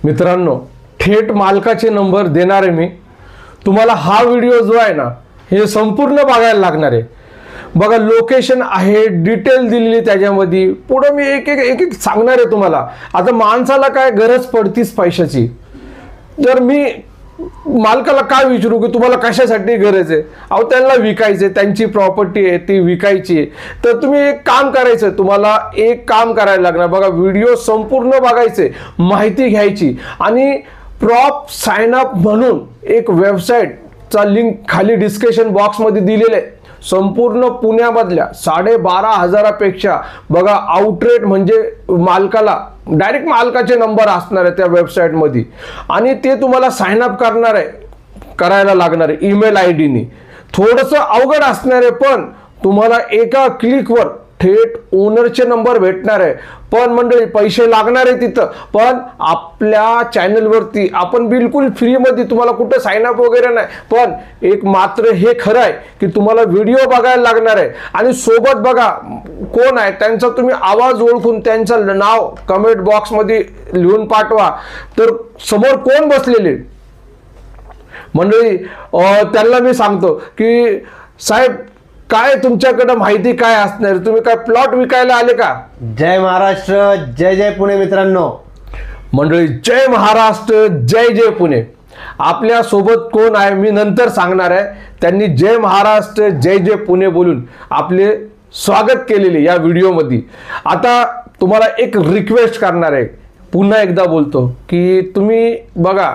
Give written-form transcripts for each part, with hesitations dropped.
मित्रांनो, थेट मालकाचे नंबर देणार आहे मी तुम्हाला। हा व्हिडिओ जो आहे ना, हे संपूर्ण बघायला लागणार आहे। बघा, लोकेशन आहे, डिटेल दिलेली त्याच्यामध्ये, पुढे मी एक एक सांगणार आहे तुम्हाला। आता माणसाला काय गरज पडतीच पैशाची, जर मी मालकाला काय विचारू की तुम्हाला कशासाठी गरज आहे, अहो त्यांना विकायचे, त्यांची प्रॉपर्टी आहे ती विकायची आहे, तर तुम्ही एक काम करायचं, तुम्हाला एक काम करायला लागणार। बघा, व्हिडिओ संपूर्ण बघायचे, माहिती घ्यायची, आणि प्रॉप साइन अप म्हणून एक वेबसाईटचा लिंक खाली डिस्क्रिप्शन बॉक्समध्ये दिलेलं आहे। संपूर्ण पुण्यामधल्या 12,500पेक्षा बघा आउटरेट, म्हणजे मालकाला डायरेक्ट मालकाचे नंबर असणार आहे त्या वेबसाईटमध्ये, आणि ते तुम्हाला साइन अप करायला लागणार आहे ईमेल ID नी। थोडंसं अवघड असणार आहे, पण तुम्हाला एका क्लिकवर थेट ओनरचे नंबर भेटणार आहे। पण मंडळी, पैसे लागणार आहे तिथं, पण आपल्या चॅनलवरती आपण बिलकुल फ्रीमध्ये, तुम्हाला कुठं साइन अप वगैरे नाही। पण एक मात्र हे खरं आहे की तुम्हाला व्हिडिओ बघायला लागणार आहे, आणि सोबत बघा कोण आहे त्यांचा तुम्ही आवाज ओळखून त्यांचं नाव कमेंट बॉक्समध्ये लिहून पाठवा, तर समोर कोण बसलेले मंडळी त्यांना मी सांगतो की साहेब, काय तुमच्याकडे माहिती काय असणार, तुम्ही काय प्लॉट विकायला आले का? जय महाराष्ट्र, जय जय पुणे मित्रांनो। मंडळी, जय महाराष्ट्र, जय जय पुणे। आपल्या सोबत कोण आहे मी नंतर सांगणार आहे। त्यांनी जय महाराष्ट्र, जय जय पुणे बोलून आपले स्वागत केलेले या व्हिडिओमध्ये। आता तुम्हाला एक रिक्वेस्ट करणार आहे, पुन्हा एकदा बोलतो की तुम्ही बघा,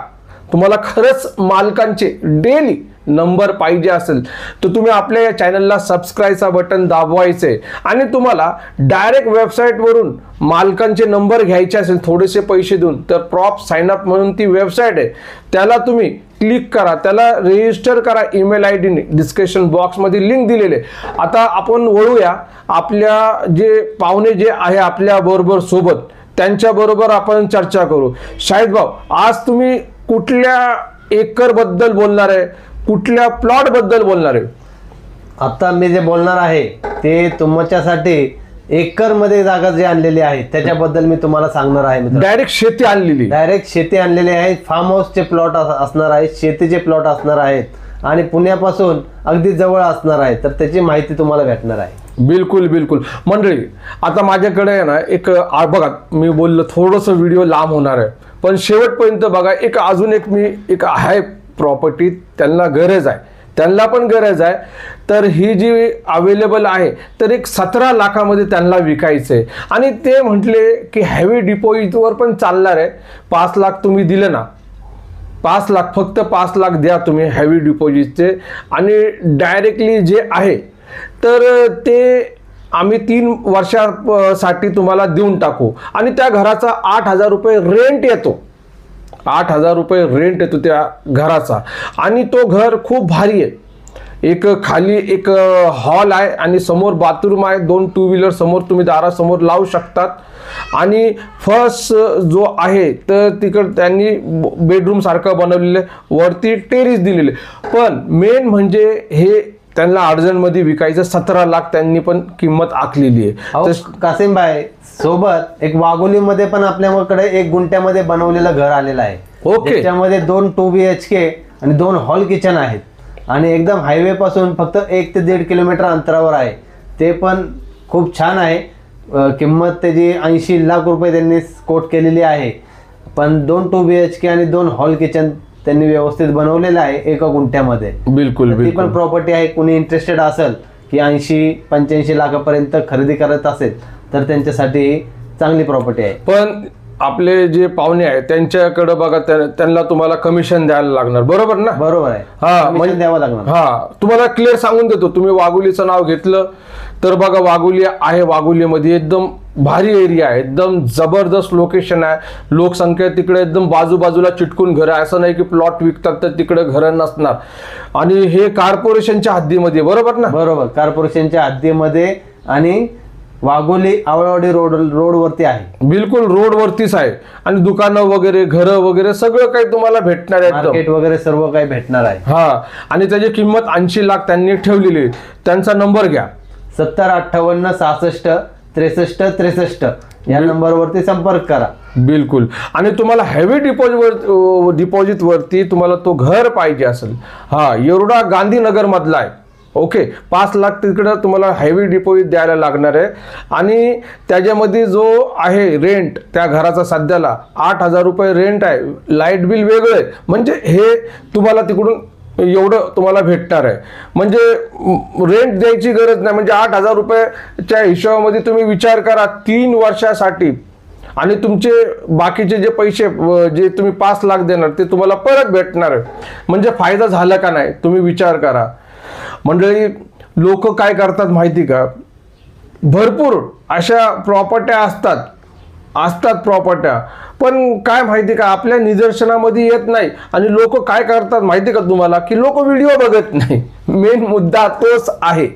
तुम्हाला खरंच मालकांचे डेली नंबर पाहिजे असेल तर तुम्ही आपल्या या चॅनलला सबस्क्राईबचा बटन दाबवायचे, आणि तुम्हाला डायरेक्ट वेबसाईटवरून मालकांचे नंबर घ्यायचे असेल थोडेसे पैसे देऊन, तर प्रॉप साइन अप म्हणून ती वेबसाईट आहे, त्याला तुम्ही क्लिक करा, त्याला रजिस्टर करा ईमेल ID नी। डिस्क्रिप्शन बॉक्समध्ये लिंक दिलेले। आता आपण वळूया, आपल्या जे पाहुणे जे आहे आपल्या बरोबर सोबत, त्यांच्या बरोबर आपण चर्चा करू। शाहिद भाऊ, आज तुम्ही कुठल्या एकर बद्दल बोलणार आहे, कुठल्या प्लॉट बद्दल बोलणार आहे? आता मी जे बोलणार आहे ते तुमच्यासाठी एकर मध्ये जागा जी आणलेली आहे त्याच्याबद्दल मी तुम्हाला सांगणार आहे मित्र। डायरेक्ट शेती आणलेली आहे, फार्म हाऊसचे प्लॉट असणार आहेत, शेतीचे प्लॉट असणार आहेत, आणि पुण्यापासून अगदी जवळ असणार आहे, तर त्याची माहिती तुम्हाला भेटणार आहे। बिलकुल बिलकुल मंडळी, आता माझ्याकडे आहे ना एक बघा, मी बोललो थोडंसं व्हिडिओ लांब होणार आहे, पण शेवटपर्यंत बघा। अजून एक आहे प्रॉपर्टी, त्यांना गरज आहे, त्यांना पण गरज आहे, तर ही जी अवेलेबल आहे, तर एक 17 लाखामध्ये त्यांना विकायचं आहे, आणि ते म्हटले की हेवी डिपॉझिटवर पण चालणार आहे। 5 लाख तुम्ही दिले ना, 5 लाख, फक्त 5 लाख द्या तुम्ही हेवी डिपॉझिटचे, आणि डायरेक्टली जे आहे तर ते आम्ही 3 वर्षासाठी तुम्हाला देऊन टाकू, आणि त्या घराचा 8,000 रुपये रेंट येतो, 8,000 रुपये रेंट येतो त्या घराचा, आणि तो घर खूप भारी आहे। एक खाली एक हॉल आहे, आणि समोर बाथरूम आहे, 2 टू व्हीलर समोर तुम्ही दारासमोर लावू शकतात, आणि फर्स्ट जो आहे तर तिकडे त्यांनी बेडरूम सारखं बनवलेलं, वरती टेरेस दिलेले। पण मेन म्हणजे हे त्यांना अर्जंटमध्ये विकायचं, 17 लाख त्यांनी पण किंमत आखलेली आहे। कासिम भाई, सोबत एक वाघोलीमध्ये पण आपल्याकडे 1 गुंठ्यामध्ये बनवलेलं घर आलेलं आहे। ओके, त्याच्यामध्ये 2 2 BHK आणि 2 हॉल किचन आहेत, आणि एकदम हायवे पासून फक्त 1 ते 1.5 किलोमीटर अंतरावर आहे। ते पण खूप छान आहे। किंमत त्याची 80 लाख रुपये त्यांनी कोट केलेली आहे, पण 2 2 BHK आणि 2 हॉल किचन त्यांनी व्यवस्थित बनवलेलं आहे 1 गुंठ्यामध्ये। बिलकुल ती पण प्रॉपर्टी आहे, कोणी इंटरेस्टेड असेल की 80-85 लाखापर्यंत खरेदी करत असेल तर त्यांच्यासाठी चांगली प्रॉपर्टी आहे। पण आपले जे पाहुणे आहेत त्यांच्याकडे बघा, त्यांना तुम्हाला कमिशन द्यायला लागणार, बरोबर ना? बरोबर आहे, हा, म्हणजे द्यावं लागणार। हा, तुम्हाला क्लिअर सांगून देतो, तुम्ही वाघोलीचं नाव घेतलं तर बघा, वाघोली आहे, वाघोलीमध्ये एकदम भारी एरिया आहे, एकदम जबरदस्त लोकेशन आहे, लोकसंख्या तिकडे एकदम बाजूबाजूला चिटकून घरं आहे, असं नाही की प्लॉट विकतात तर तिकडे घरं नसणार, आणि हे कॉर्पोरेशनच्या हद्दीमध्ये, बरोबर ना? बरोबर, कॉर्पोरेशनच्या हद्दीमध्ये, आणि वाघोली आवळवाडी रोडवरती आहे। बिलकुल रोडवरतीच आहे, आणि दुकानं वगैरे, घरं वगैरे सगळं काही तुम्हाला भेटणार आहे, मार्केट वगैरे सर्व काही भेटणार आहे। हा, आणि त्याची किंमत 80 लाख त्यांनी ठेवलेली। त्यांचा नंबर घ्या, 70 58 66 6363 या नंबरवरती संपर्क करा. बिलकुल. आणि तुम्हाला हेवी डिपॉझिट वरती तुम्हाला तो घर पाहिजे असेल, हा येरवडा गांधीनगर मधला आहे. ओके, 5 लाख तिकडं तुम्हाला हेवी डिपॉझिट द्यायला लागणार आहे. आणि त्याच्यामध्ये जो आहे रेंट, त्या घराचा सध्याला 8,000 रुपये रेंट आहे, लाईट बिल वेगळं आहे. म्हणजे हे तुम्हाला तिकडून एवढं तुम्हाला भेटणार आहे. म्हणजे रेंट द्यायची गरज नाही. म्हणजे 8,000 रुपयाच्या हिशोबामध्ये तुम्ही विचार करा 3 वर्षासाठी. आणि तुमचे बाकीचे जे पैसे जे तुम्ही 5 लाख देणार ते तुम्हाला परत भेटणार आहे. म्हणजे फायदा झाला का नाही तुम्ही विचार करा. मंडळी, लोक काय करतात माहिती का, भरपूर अशा प्रॉपर्ट्या असतात प्रॉपर्ट्या, पण काय माहिती का आपल्या निदर्शनामध्ये येत नाही. आणि लोक काय करतात माहिती का तुम्हाला, की लोक व्हिडिओ बघत नाही. मेन मुद्दा तोच आहे.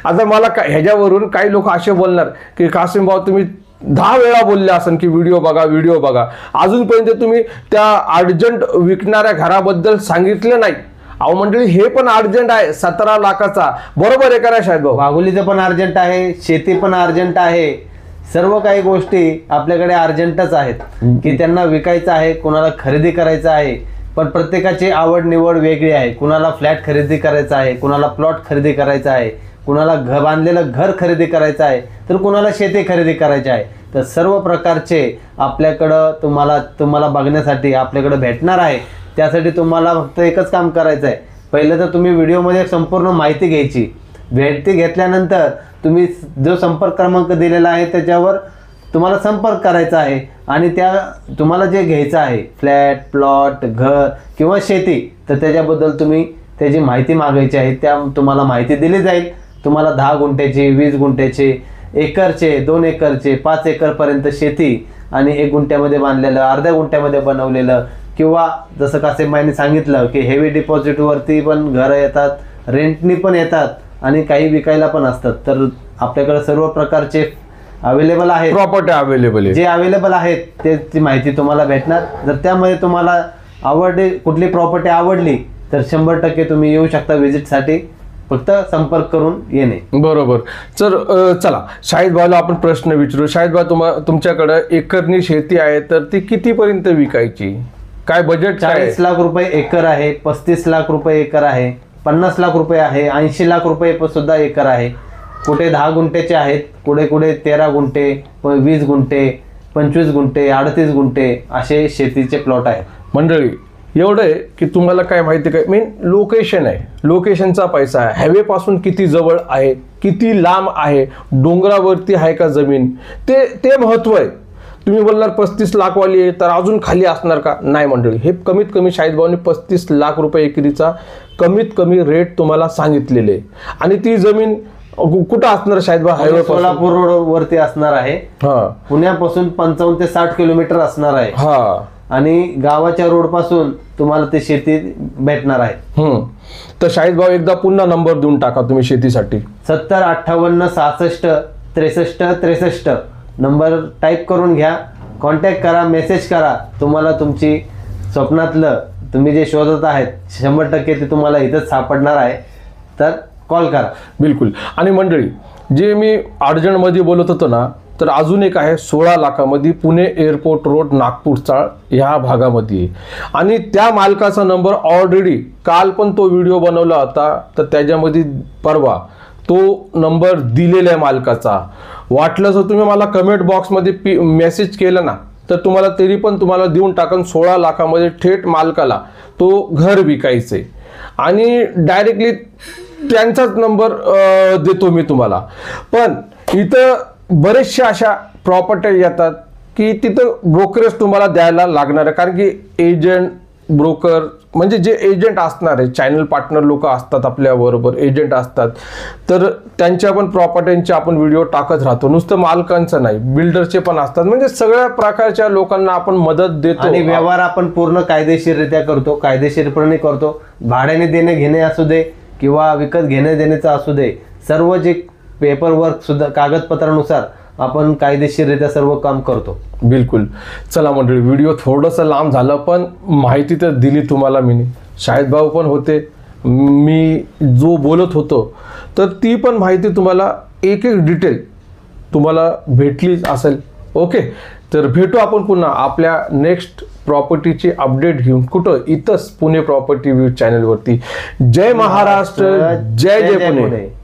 आता मला ह्याच्यावरून काही लोक असे बोलणार की कासिम भाऊ तुम्ही 10 वेळा बोलले असन की व्हिडिओ बघा, अजूनपर्यंत तुम्ही त्या अर्जंट विकणाऱ्या घराबद्दल सांगितलं नाही. अहो मंडळी, हे पण अर्जंट आहे 17 लाखाचा. बरोबर आहे का नाही शाहिद भाऊ? वाघोलीचं पण अर्जंट आहे, शेती पण अर्जंट आहे. सर्व काही गोष्टी आपल्याकडे अर्जंटच आहेत की त्यांना विकायचं आहे, कोणाला खरेदी करायचं आहे. पण प्रत्येकाची आवड निवड वेगळी आहे. कुणाला फ्लॅट खरेदी करायचा आहे, कुणाला प्लॉट खरेदी करायचा आहे, कुणाला बांधलेलं घर खरेदी करायचं आहे, तर कुणाला शेती खरेदी करायची आहे. तर सर्व प्रकारचे आपल्याकडं तुम्हाला बघण्यासाठी आपल्याकडं भेटणार आहे. त्यासाठी तुम्हाला फक्त एकच काम करायचं आहे. पहिलं तर तुम्ही व्हिडिओमध्ये संपूर्ण माहिती घ्यायची. माहिती घेतल्यानंतर तुम्ही जो संपर्क क्रमांक दिलेला आहे त्याच्यावर तुम्हाला संपर्क करायचा आहे. आणि तुम्हाला जे घ्यायचं आहे फ्लॅट, प्लॉट, घर किंवा शेती, तर त्याच्याबद्दल तुम्ही त्याची माहिती मागायची आहे. तुम्हाला माहिती दिली जाईल. तुम्हाला 10 गुंठ्याची, 20 गुंठ्याची, एकरचे, 2 एकरचे, 5 एकरपर्यंत शेती आणि 1 गुंठ्यामध्ये बांधलेलं, अर्ध्या गुंठ्यामध्ये बनवलेलं, किंवा जसं कासिमभाईंनी सांगितलं की हेवी डिपॉझिटवरती पण घरं येतात, रेंटनी पण येतात आणि काही विकायला पण असतात. तर आपल्याकडे सर्व प्रकारचे अवेलेबल आहेत, प्रॉपर्टी अवेलेबल आहे. जे अवेलेबल आहेत त्याची माहिती तुम्हाला भेटणार. जर त्यामध्ये तुम्हाला कुठली प्रॉपर्टी आवडली तर 100% तुम्ही येऊ शकता व्हिजिटसाठी. फक्त संपर्क करून येणे. बरोबर. चला शाहिद भाऊला आपण प्रश्न विचारू. शाहिद भाऊ, तुमच्याकडे एकरनी शेती आहे तर ती कितीपर्यंत विकायची? काय बजेट? 40 लाख रुपये एकर आहे, 35 लाख रुपये एकर आहे, 50 लाख रुपये आहे, 80 लाख रुपये सुद्धा एकर आहे. कुठे 10 गुंठेचे आहेत, कुठे 13 गुंठे, 20 गुंठे, 25 गुंठे, 38 गुंठे असे शेतीचे प्लॉट आहेत. मंडळी, एवढं आहे की तुम्हाला काय माहिती काय, मेन लोकेशन आहे. लोकेशनचा पैसा आहे. हायवे पासून किती जवळ आहे, किती लांब आहे, डोंगरावरती आहे का जमीन, ते महत्व आहे. तुम्ही बोलणार 35 लाखवाली आहे तर अजून खाली असणार का? नाही मंडळी, हे कमीत कमी शाहिद भाऊने 35 लाख रुपये एकरीचा कमीत कमी रेट तुम्हाला सांगितलेले आहे. आणि ती जमीन कुठं असणार शाहिद भाऊ? हायवे सोलापूर रोड वरती असणार आहे. पुण्यापासून 55 ते 60 किलोमीटर असणार आहे. आणि गावाच्या रोड पासून तुम्हाला ते शेती भेटणार आहे. तर शाहिद भाऊ एकदा पुन्हा नंबर देऊन टाका तुम्ही शेतीसाठी. 70 58 66 63 63 नंबर टाईप करून घ्या, कॉन्टॅक्ट करा, मेसेज करा. तुम्हाला तुमची स्वप्नातलं तुम्ही जे शोधत आहेत 100% ते तुम्हाला इथंच सापडणार आहे. तर कॉल करा. बिलकुल. आणि मंडळी, जे मी अर्जंटमध्ये बोलत होतो ना, तर अजून एक आहे 16 लाखामध्ये पुणे एअरपोर्ट रोड नागपूरचा ह्या भागामध्ये. आणि त्या मालकाचा नंबर ऑलरेडी काल पण तो व्हिडिओ बनवला होता, तर त्याच्यामध्ये परवा तो नंबर दिलेला आहे मालकाचा. वाटलं जर तुम्ही मला कमेंट बॉक्समध्ये मेसेज केलं ना, तर तुम्हाला तरी पण तुम्हाला देऊन टाकन 16 लाखामध्ये थेट मालकाला तो घर विकायचे. आणि डायरेक्टली त्यांचाच नंबर देतो मी तुम्हाला. पण इथं बरेचशा अशा प्रॉपर्ट्या येतात की तिथं ब्रोकरेज तुम्हाला द्यायला लागणार आहे. कारण की एजंट, ब्रोकर म्हणजे जे एजंट असणार आहे, चॅनल पार्टनर लोक असतात आपल्याबरोबर, एजंट असतात, तर त्यांच्या पण प्रॉपर्ट्यांचे आपण व्हिडिओ टाकत राहतो. नुसतं मालकांचं नाही, बिल्डरचे पण असतात. म्हणजे सगळ्या प्रकारच्या लोकांना आपण मदत देतो. आणि व्यवहार आपण पूर्ण कायदेशीररित्या करतो, कायदेशीरपणे करतो. भाड्याने देणे घेणे असू दे किंवा विकत घेणे देण्याचं असू दे, सर्व जे पेपरवर्क सुद्धा कागदपत्रानुसार आपण कायदेशीररित्या सर्व काम करतो. बिलकुल. चला मंडळी, व्हिडिओ थोडंसं लांब झालं पण माहिती तर दिली तुम्हाला मी. शाहिद भाऊ पण होते, मी जो बोलत होतो तर ती पण माहिती तुम्हाला एक एक डिटेल तुम्हाला भेटलीच असेल. ओके, तर भेटू आपण पुन्हा आपल्या नेक्स्ट प्रॉपर्टीची अपडेट घेऊन. कुठं? इथंच पुणे प्रॉपर्टी व्ह्यू चॅनलवरती. जय महाराष्ट्र, जय जय पुणे.